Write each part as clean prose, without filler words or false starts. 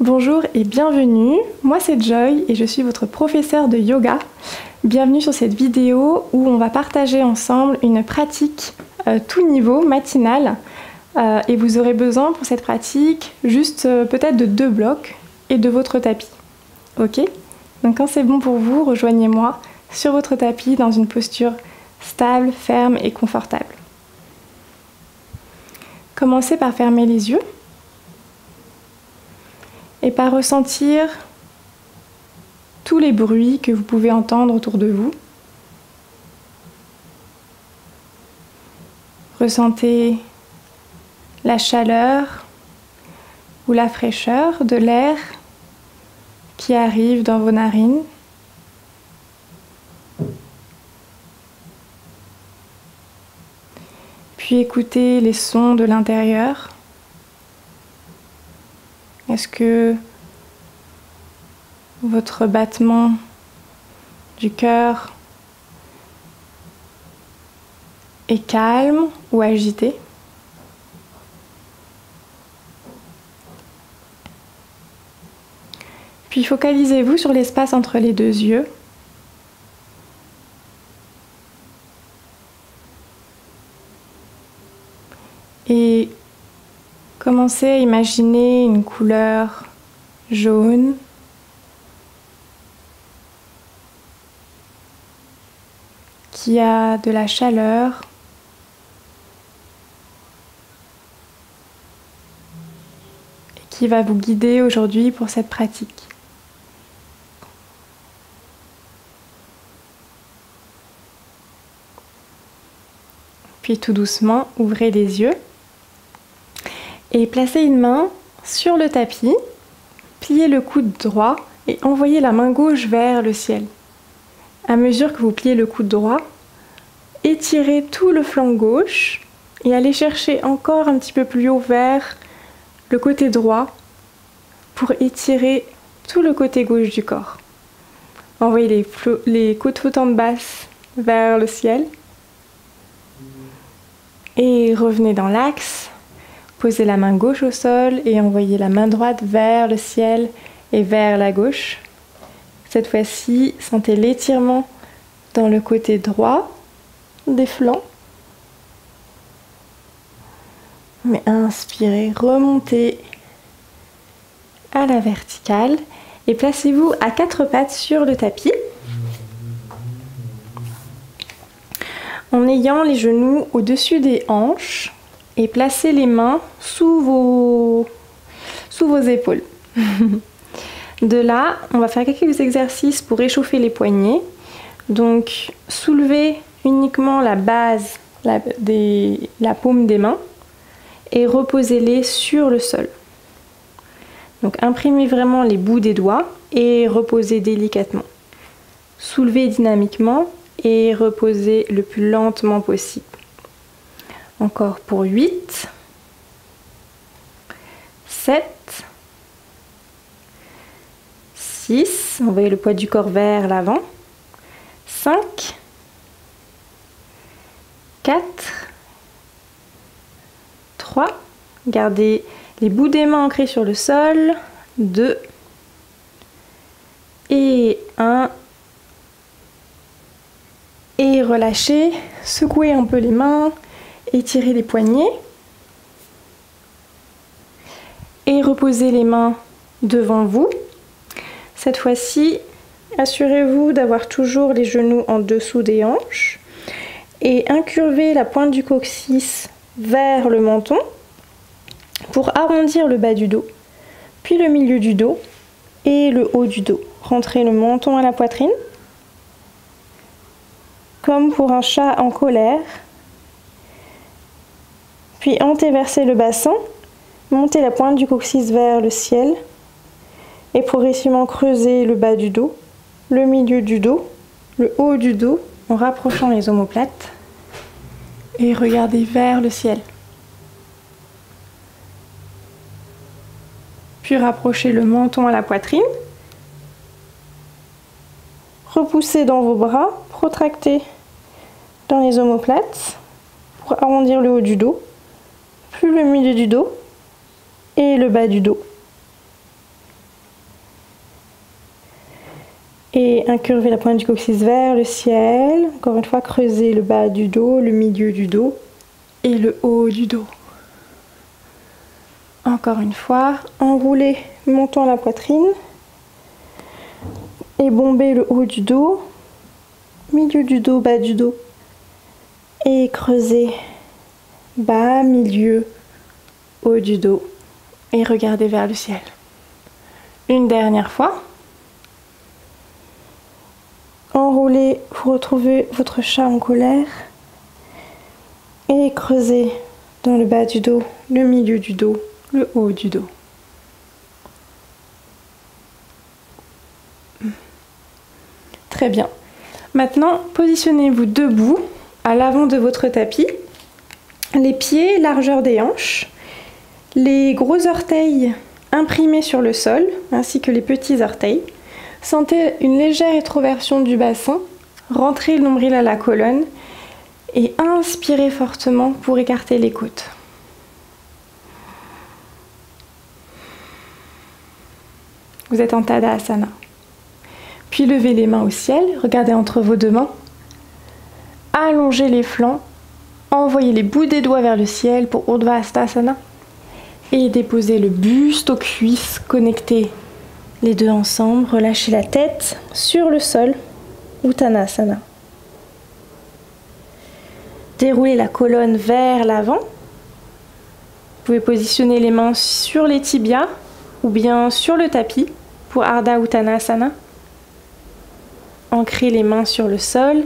Bonjour et bienvenue, moi c'est Joy et je suis votre professeure de yoga. Bienvenue sur cette vidéo où on va partager ensemble une pratique tout niveau, matinale. Et vous aurez besoin pour cette pratique juste peut-être de 2 blocs et de votre tapis. Ok? Donc quand c'est bon pour vous, rejoignez-moi sur votre tapis dans une posture stable, ferme et confortable. Commencez par fermer les yeux et par ressentir tous les bruits que vous pouvez entendre autour de vous. Ressentez la chaleur ou la fraîcheur de l'air qui arrive dans vos narines. Puis écoutez les sons de l'intérieur. Est-ce que votre battement du cœur est calme ou agité? Puis focalisez-vous sur l'espace entre les 2 yeux. Et commencez à imaginer une couleur jaune qui a de la chaleur et qui va vous guider aujourd'hui pour cette pratique. Puis tout doucement, ouvrez les yeux et placez une main sur le tapis, pliez le coude droit et envoyez la main gauche vers le ciel. À mesure que vous pliez le coude droit, étirez tout le flanc gauche et allez chercher encore un petit peu plus haut vers le côté droit pour étirer tout le côté gauche du corps. Envoyez les côtes flottantes basses vers le ciel. Et revenez dans l'axe, posez la main gauche au sol et envoyez la main droite vers le ciel et vers la gauche. Cette fois-ci, sentez l'étirement dans le côté droit des flancs. Mais inspirez, remontez à la verticale et placez-vous à 4 pattes sur le tapis. En ayant les genoux au-dessus des hanches et placez les mains sous vos épaules. De là, on va faire quelques exercices pour réchauffer les poignets. Donc, soulevez uniquement la base, la paume des mains et reposez-les sur le sol. Donc, imprimez vraiment les bouts des doigts et reposez délicatement. Soulevez dynamiquement et reposez le plus lentement possible. Encore pour 8, 7, 6, envoyez le poids du corps vers l'avant, 5, 4, 3, gardez les bouts des mains ancrés sur le sol, 2 et 1. Et relâchez, secouez un peu les mains, étirez les poignets. Et reposez les mains devant vous. Cette fois-ci, assurez-vous d'avoir toujours les genoux en dessous des hanches. Et incurvez la pointe du coccyx vers le menton pour arrondir le bas du dos, puis le milieu du dos et le haut du dos. Rentrez le menton à la poitrine. Comme pour un chat en colère, puis antéversez le bassin, montez la pointe du coccyx vers le ciel et progressivement creusez le bas du dos, le milieu du dos, le haut du dos en rapprochant les omoplates et regardez vers le ciel. Puis rapprochez le menton à la poitrine, repoussez dans vos bras, protractez dans les omoplates pour arrondir le haut du dos, puis le milieu du dos et le bas du dos. Et incurvez la pointe du coccyx vers le ciel. Encore une fois, creusez le bas du dos, le milieu du dos et le haut du dos. Encore une fois, enroulez, montant la poitrine. Et bombez le haut du dos, milieu du dos, bas du dos. Et creusez bas, milieu, haut du dos. Et regardez vers le ciel. Une dernière fois. Enroulez, vous retrouvez votre chat en colère. Et creusez dans le bas du dos, le milieu du dos, le haut du dos. Très bien. Maintenant, positionnez-vous debout à l'avant de votre tapis. Les pieds, largeur des hanches. Les gros orteils imprimés sur le sol, ainsi que les petits orteils. Sentez une légère rétroversion du bassin. Rentrez le nombril à la colonne. Et inspirez fortement pour écarter les côtes. Vous êtes en Tadasana. Puis levez les mains au ciel, regardez entre vos deux mains. Allongez les flancs, envoyez les bouts des doigts vers le ciel pour Urdhva Hastasana. Et déposez le buste aux cuisses, connectez les deux ensemble, relâchez la tête sur le sol, Uttanasana. Déroulez la colonne vers l'avant. Vous pouvez positionner les mains sur les tibias ou bien sur le tapis pour Ardha Uttanasana. Ancrez les mains sur le sol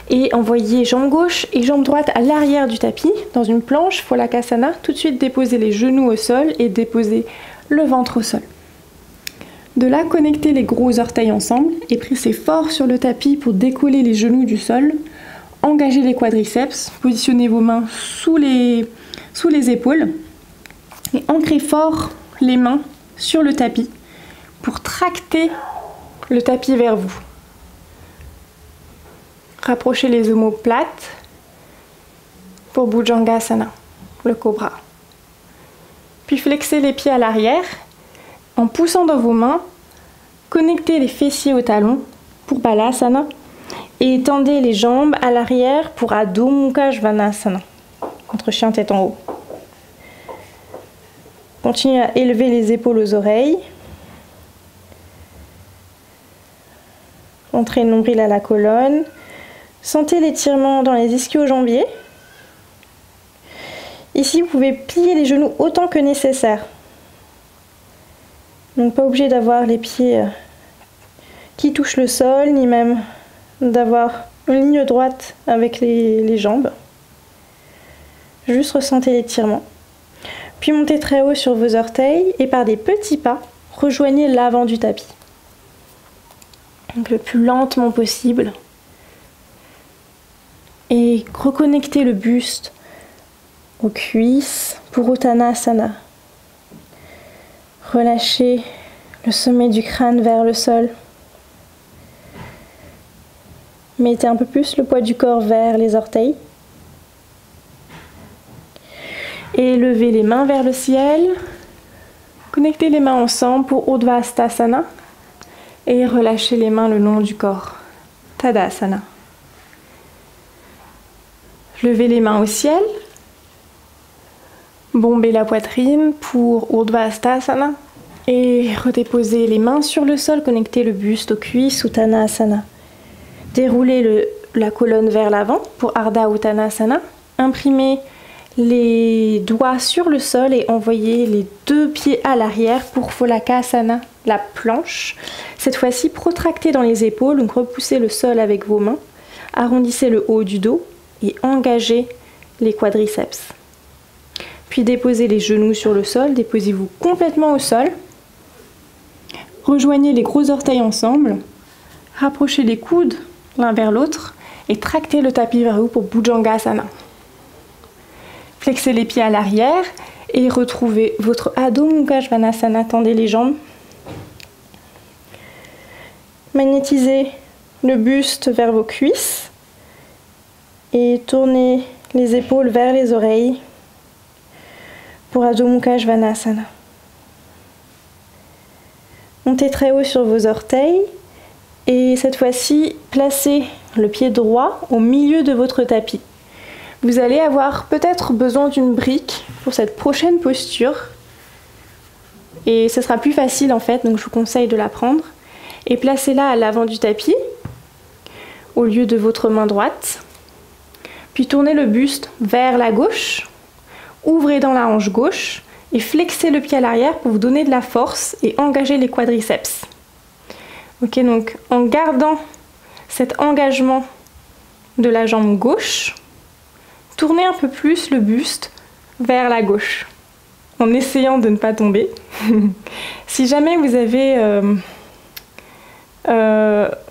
et envoyez jambe gauche et jambe droite à l'arrière du tapis dans une planche Phalakasana. Tout de suite déposez les genoux au sol et déposez le ventre au sol. De là, connectez les gros orteils ensemble et pressez fort sur le tapis pour décoller les genoux du sol. Engagez les quadriceps, positionnez vos mains sous les épaules et ancrez fort les mains sur le tapis pour tracter le tapis vers vous. Rapprochez les omoplates pour Bhujangasana, le cobra. Puis flexez les pieds à l'arrière en poussant dans vos mains. Connectez les fessiers aux talons pour Balasana et étendez les jambes à l'arrière pour Adho Mukha Svanasana, contre chien tête en haut. Continuez à élever les épaules aux oreilles. Rentrez le nombril à la colonne. Sentez l'étirement dans les ischio-jambiers. Ici, vous pouvez plier les genoux autant que nécessaire. Donc pas obligé d'avoir les pieds qui touchent le sol, ni même d'avoir une ligne droite avec les jambes. Juste ressentez l'étirement. Puis montez très haut sur vos orteils et par des petits pas, rejoignez l'avant du tapis. Donc le plus lentement possible. Et reconnectez le buste aux cuisses pour Uttanasana. Relâchez le sommet du crâne vers le sol. Mettez un peu plus le poids du corps vers les orteils. Et levez les mains vers le ciel. Connectez les mains ensemble pour Urdhva Hastasana. Et relâchez les mains le long du corps. Tadasana. Levez les mains au ciel. Bombez la poitrine pour Urdhva Hastasana. Et redéposez les mains sur le sol. Connectez le buste aux cuisses, Uttanasana. Déroulez la colonne vers l'avant pour Ardha Uttanasana. Imprimez les doigts sur le sol et envoyez les deux pieds à l'arrière pour Phalakasana, la planche. Cette fois-ci, protractez dans les épaules, donc repoussez le sol avec vos mains. Arrondissez le haut du dos et engagez les quadriceps. Puis déposez les genoux sur le sol, déposez-vous complètement au sol. Rejoignez les gros orteils ensemble. Rapprochez les coudes l'un vers l'autre et tractez le tapis vers vous pour Bhujangasana. Flexez les pieds à l'arrière et retrouvez votre Adho Mukha Svanasana. Tendez les jambes. Magnétisez le buste vers vos cuisses et tournez les épaules vers les oreilles pour Adho Mukha Svanasana. Montez très haut sur vos orteils Et cette fois-ci, placez le pied droit au milieu de votre tapis. Vous allez avoir peut-être besoin d'une brique pour cette prochaine posture. Et ce sera plus facile en fait, donc je vous conseille de la prendre. Et placez-la à l'avant du tapis, au lieu de votre main droite. Puis tournez le buste vers la gauche, ouvrez dans la hanche gauche et flexez le pied à l'arrière pour vous donner de la force et engager les quadriceps. Ok, donc en gardant cet engagement de la jambe gauche, tournez un peu plus le buste vers la gauche, en essayant de ne pas tomber. Si jamais vous avez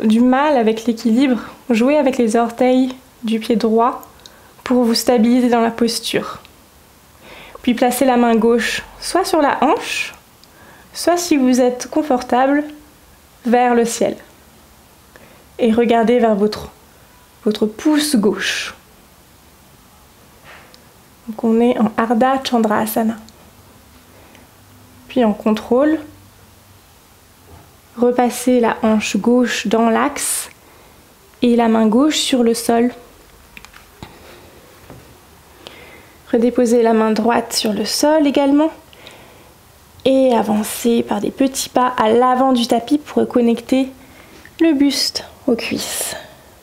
du mal avec l'équilibre, jouez avec les orteils du pied droit pour vous stabiliser dans la posture. Puis placez la main gauche soit sur la hanche, soit si vous êtes confortable, vers le ciel. Et regardez vers votre pouce gauche. Donc on est en Ardha Chandrasana. Puis en contrôle, repassez la hanche gauche dans l'axe et la main gauche sur le sol. Redéposez la main droite sur le sol également. Et avancez par des petits pas à l'avant du tapis pour reconnecter le buste aux cuisses.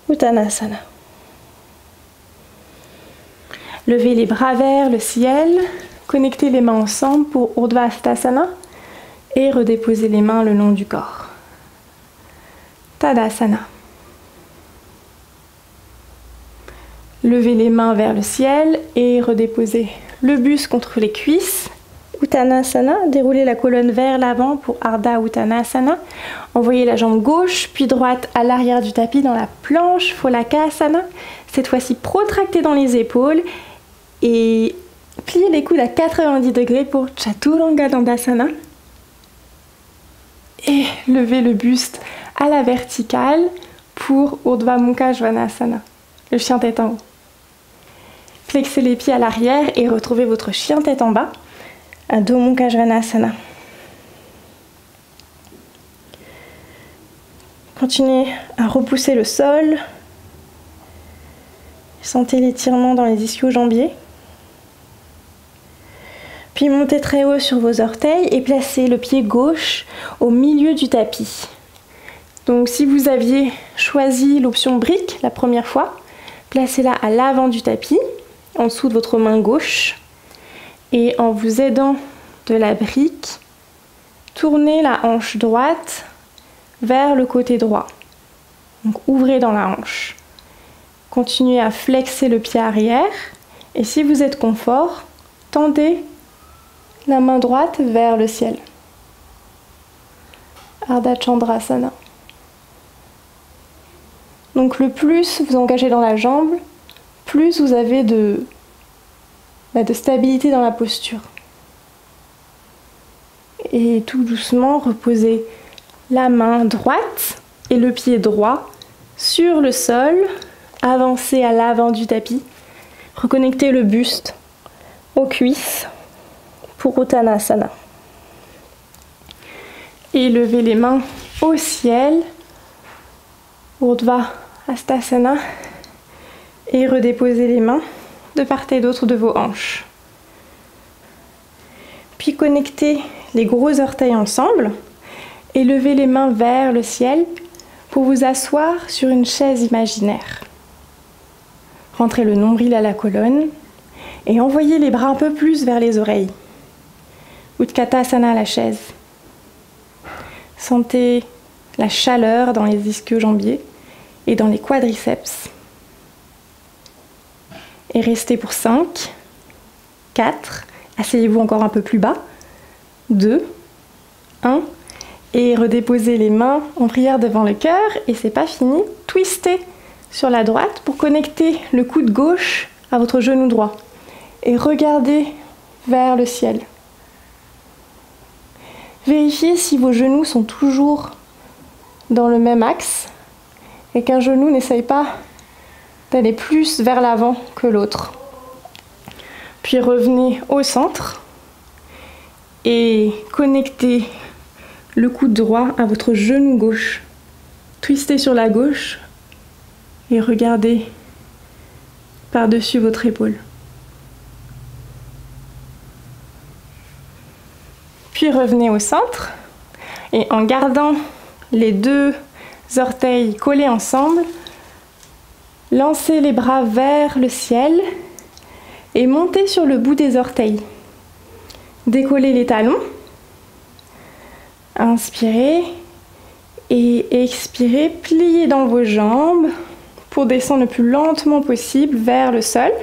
Uttanasana. Levez les bras vers le ciel, connectez les mains ensemble pour Urdhva Hastasana et redéposez les mains le long du corps. Tadasana. Levez les mains vers le ciel et redéposez le buste contre les cuisses. Uttanasana, déroulez la colonne vers l'avant pour Ardha Uttanasana. Envoyez la jambe gauche puis droite à l'arrière du tapis dans la planche Phalakasana. Cette fois-ci, protractez dans les épaules et pliez les coudes à 90 degrés pour Chaturanga Dandasana. Et levez le buste à la verticale pour Urdhva Mukha Svanasana, le chien tête en haut. Flexez les pieds à l'arrière et retrouvez votre chien tête en bas. Adho Mukha Svanasana. Continuez à repousser le sol. Sentez l'étirement dans les ischio-jambiers. Puis montez très haut sur vos orteils et placez le pied gauche au milieu du tapis. Donc si vous aviez choisi l'option brique la première fois, placez-la à l'avant du tapis, en dessous de votre main gauche. Et en vous aidant de la brique, tournez la hanche droite vers le côté droit. Donc ouvrez dans la hanche. Continuez à flexer le pied arrière. Et si vous êtes confort, tendez la main droite vers le ciel. Ardha Chandrasana. Donc le plus vous engagez dans la jambe, plus vous avez de stabilité dans la posture. Et tout doucement, reposez la main droite et le pied droit sur le sol. Avancez à l'avant du tapis. Reconnectez le buste aux cuisses pour Uttanasana. Et levez les mains au ciel. Urdhva Hastasana. Et redéposez les mains de part et d'autre de vos hanches. Puis connectez les gros orteils ensemble et levez les mains vers le ciel pour vous asseoir sur une chaise imaginaire. Rentrez le nombril à la colonne et envoyez les bras un peu plus vers les oreilles. Utkatasana à la chaise. Sentez la chaleur dans les ischio-jambiers et dans les quadriceps. Et restez pour 5, 4, asseyez-vous encore un peu plus bas, 2, 1, et redéposez les mains en prière devant le cœur, et c'est pas fini, twistez sur la droite pour connecter le coude gauche à votre genou droit, et regardez vers le ciel. Vérifiez si vos genoux sont toujours dans le même axe, et qu'un genou n'essaye pas d'aller plus vers l'avant que l'autre. Puis revenez au centre et connectez le coude droit à votre genou gauche. twistez sur la gauche et regardez par-dessus votre épaule. Puis revenez au centre et en gardant les deux orteils collés ensemble, lancez les bras vers le ciel et montez sur le bout des orteils. Décollez les talons, inspirez et expirez, pliez dans vos jambes pour descendre le plus lentement possible vers le sol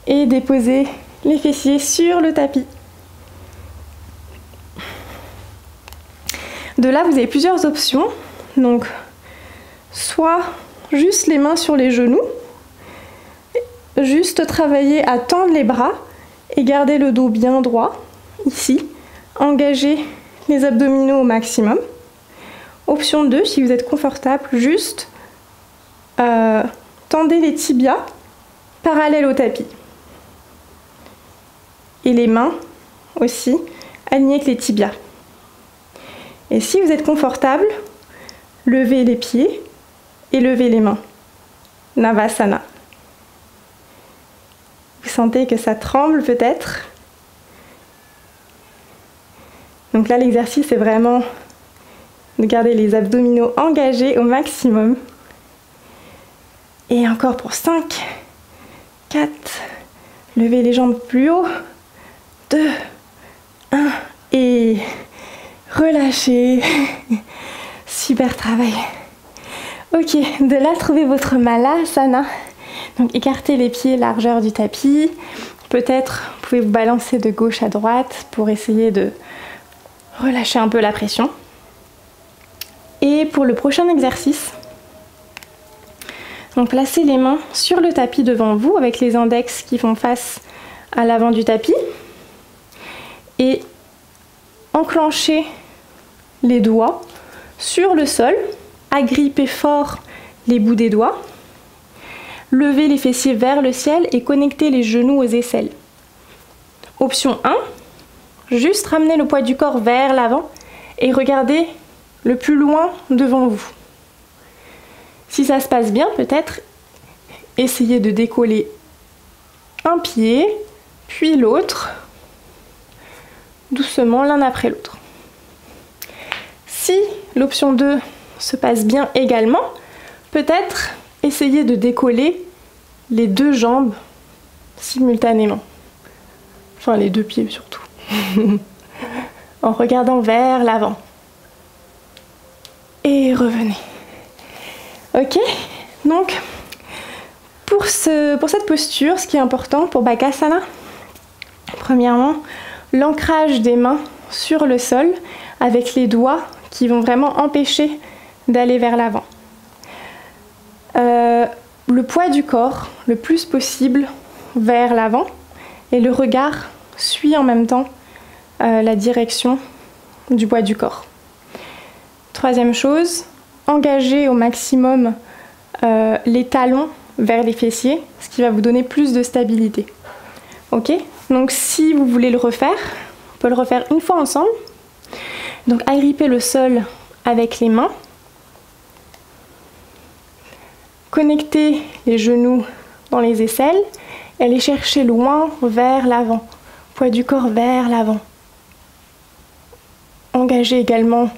et déposez les fessiers sur le tapis. De là, vous avez plusieurs options. Donc, soit juste les mains sur les genoux, juste travailler à tendre les bras et garder le dos bien droit, ici. Engagez les abdominaux au maximum. Option 2, si vous êtes confortable, juste tendez les tibias parallèles au tapis. Et les mains aussi alignées avec les tibias. Et si vous êtes confortable, levez les pieds et levez les mains. Navasana. Vous sentez que ça tremble peut-être. Donc là, l'exercice est vraiment de garder les abdominaux engagés au maximum. Et encore pour 5, 4, levez les jambes plus haut. 2, 1 et relâchez. Super travail. Ok, de là, trouvez votre Malasana. Donc écartez les pieds largeur du tapis. Peut-être vous pouvez vous balancer de gauche à droite pour essayer de relâcher un peu la pression. Et pour le prochain exercice, donc placez les mains sur le tapis devant vous avec les index qui font face à l'avant du tapis. Et enclenchez les doigts sur le sol, agrippez fort les bouts des doigts, levez les fessiers vers le ciel et connectez les genoux aux aisselles. Option 1, juste ramenez le poids du corps vers l'avant et regardez le plus loin devant vous. Si ça se passe bien, peut-être essayez de décoller un pied, puis l'autre, doucement l'un après l'autre. Si l'option 2 se passe bien également, peut-être essayez de décoller les deux jambes simultanément. Enfin les deux pieds surtout. En regardant vers l'avant. Et revenez. Ok, donc pour cette posture, ce qui est important pour Bakasana, premièrement, l'ancrage des mains sur le sol avec les doigts qui vont vraiment empêcher d'aller vers l'avant. Le poids du corps le plus possible vers l'avant et le regard suit en même temps la direction du poids du corps. Troisième chose, engagez au maximum les talons vers les fessiers, ce qui va vous donner plus de stabilité. Ok ? Donc si vous voulez le refaire, on peut le refaire une fois ensemble. Donc agrippez le sol avec les mains. Connectez les genoux dans les aisselles et allez chercher loin vers l'avant. Poids du corps vers l'avant. Engagez également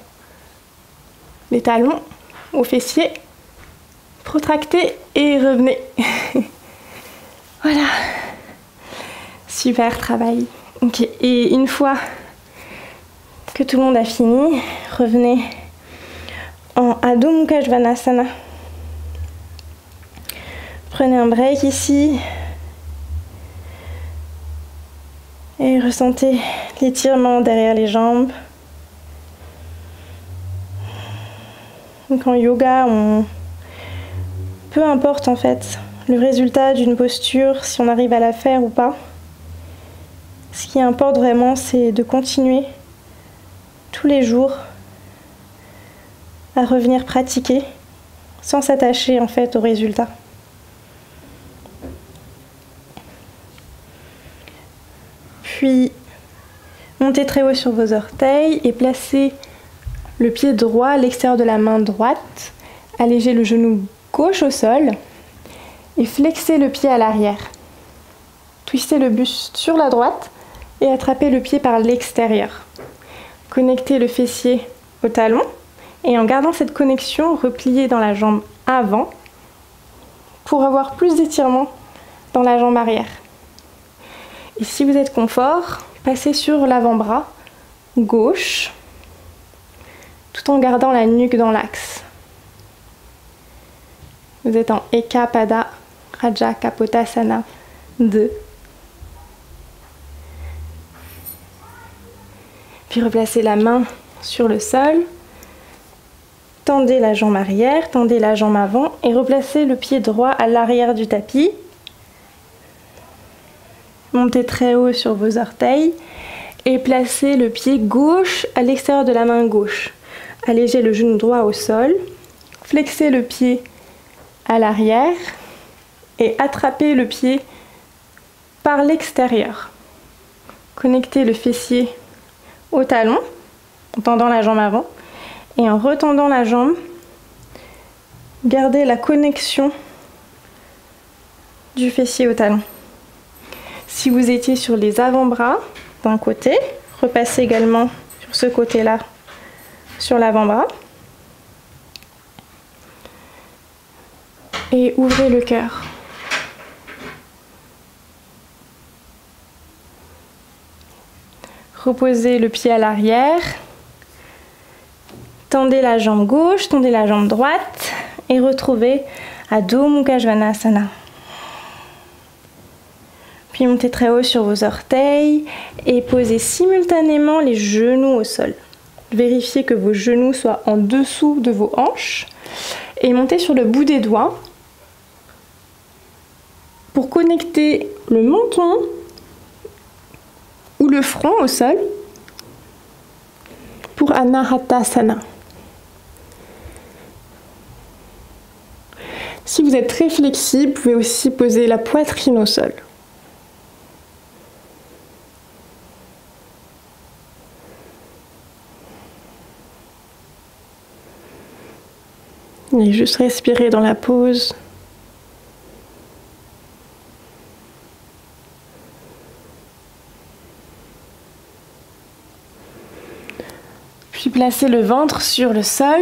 les talons aux fessiers. Protractez et revenez. Voilà. Super travail. Ok. Et une fois que tout le monde a fini, revenez en Adho Mukha Svanasana. Prenez un break ici. Et ressentez l'étirement derrière les jambes. Donc en yoga, peu importe en fait le résultat d'une posture, si on arrive à la faire ou pas. Ce qui importe vraiment, c'est de continuer tous les jours à revenir pratiquer sans s'attacher en fait au résultat. Puis montez très haut sur vos orteils et placez le pied droit à l'extérieur de la main droite, allégez le genou gauche au sol et flexez le pied à l'arrière. Twistez le buste sur la droite et attrapez le pied par l'extérieur. Connectez le fessier au talon et en gardant cette connexion, repliez dans la jambe avant pour avoir plus d'étirement dans la jambe arrière. Et si vous êtes confort, passez sur l'avant-bras gauche tout en gardant la nuque dans l'axe. Vous êtes en Eka Pada Raja Kapotasana 2. Puis replacez la main sur le sol. Tendez la jambe arrière, tendez la jambe avant et replacez le pied droit à l'arrière du tapis. Montez très haut sur vos orteils et placez le pied gauche à l'extérieur de la main gauche. Allégez le genou droit au sol, flexez le pied à l'arrière et attrapez le pied par l'extérieur. Connectez le fessier au talon en tendant la jambe avant et en retendant la jambe, gardez la connexion du fessier au talon. Si vous étiez sur les avant-bras d'un côté, repassez également sur ce côté-là, sur l'avant-bras. Et ouvrez le cœur. Reposez le pied à l'arrière. Tendez la jambe gauche, tendez la jambe droite et retrouvez Adho Mukha Svanasana. Puis montez très haut sur vos orteils et posez simultanément les genoux au sol. Vérifiez que vos genoux soient en dessous de vos hanches et montez sur le bout des doigts pour connecter le menton ou le front au sol pour Anahatasana. Si vous êtes très flexible, vous pouvez aussi poser la poitrine au sol. Et juste respirer dans la pause. Puis placez le ventre sur le sol.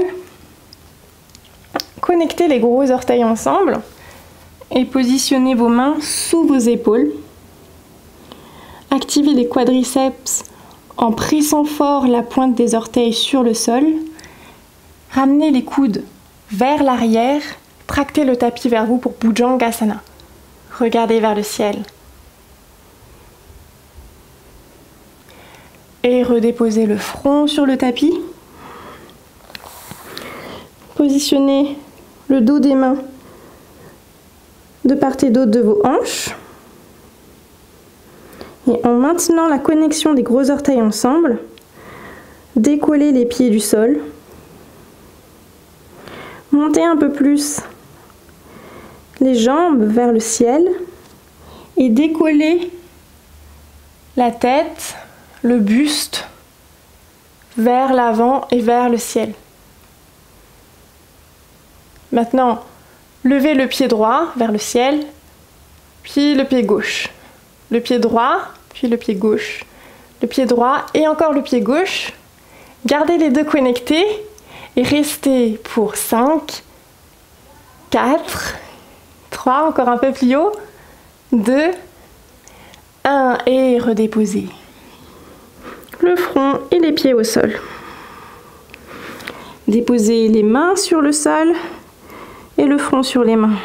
Connectez les gros orteils ensemble et positionnez vos mains sous vos épaules. Activez les quadriceps en pressant fort la pointe des orteils sur le sol. Ramenez les coudes vers l'arrière, tractez le tapis vers vous pour Bhujangasana. Regardez vers le ciel. Et redéposez le front sur le tapis. Positionnez le dos des mains de part et d'autre de vos hanches. Et en maintenant la connexion des gros orteils ensemble, décollez les pieds du sol. Montez un peu plus les jambes vers le ciel et décollez la tête, le buste vers l'avant et vers le ciel. Maintenant, levez le pied droit vers le ciel, puis le pied gauche. Le pied droit, puis le pied gauche. Le pied droit et encore le pied gauche. Gardez les deux connectés. Et restez pour 5, 4, 3, encore un peu plus haut, 2, 1 et redéposez le front et les pieds au sol. Déposez les mains sur le sol et le front sur les mains.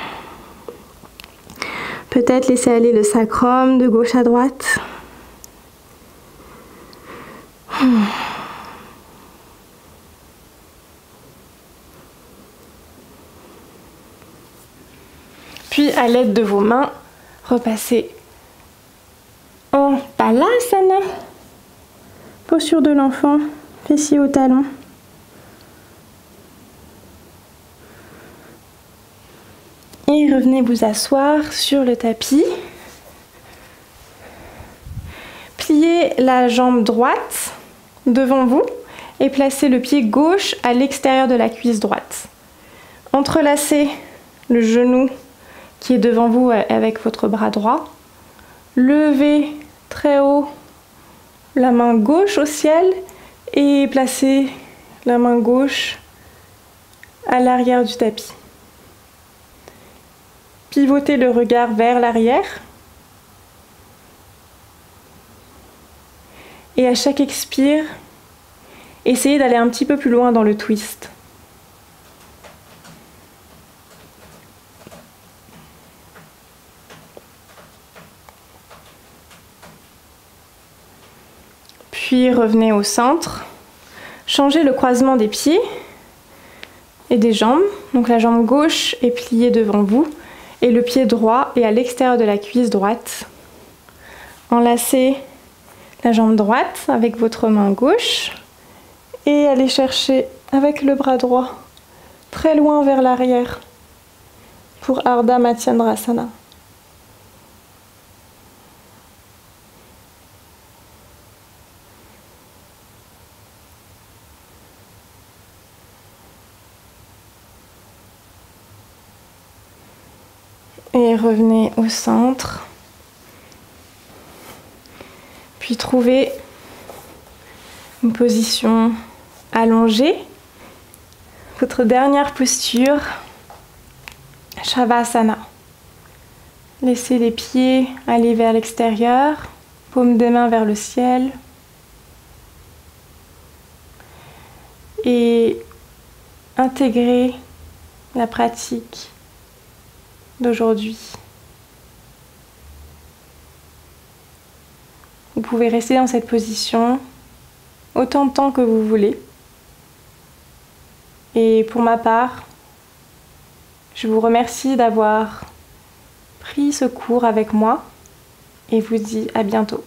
Peut-être laissez aller le sacrum de gauche à droite. Puis, à l'aide de vos mains, repassez en Balasana, posture de l'enfant, fessier au talon. Et revenez vous asseoir sur le tapis. Pliez la jambe droite devant vous et placez le pied gauche à l'extérieur de la cuisse droite. Entrelacez le genou qui est devant vous avec votre bras droit. Levez très haut la main gauche au ciel et placez la main gauche à l'arrière du tapis. Pivotez le regard vers l'arrière. Et à chaque expire, essayez d'aller un petit peu plus loin dans le twist. Puis revenez au centre. Changez le croisement des pieds et des jambes. Donc la jambe gauche est pliée devant vous et le pied droit est à l'extérieur de la cuisse droite. Enlacez la jambe droite avec votre main gauche et allez chercher avec le bras droit très loin vers l'arrière pour Ardha Matsyendrasana. Et revenez au centre. Puis trouvez une position allongée. Votre dernière posture, Shavasana. Laissez les pieds aller vers l'extérieur, paume des mains vers le ciel. Et intégrez la pratique d'aujourd'hui. Vous pouvez rester dans cette position autant de temps que vous voulez. Et pour ma part, je vous remercie d'avoir pris ce cours avec moi et vous dis à bientôt.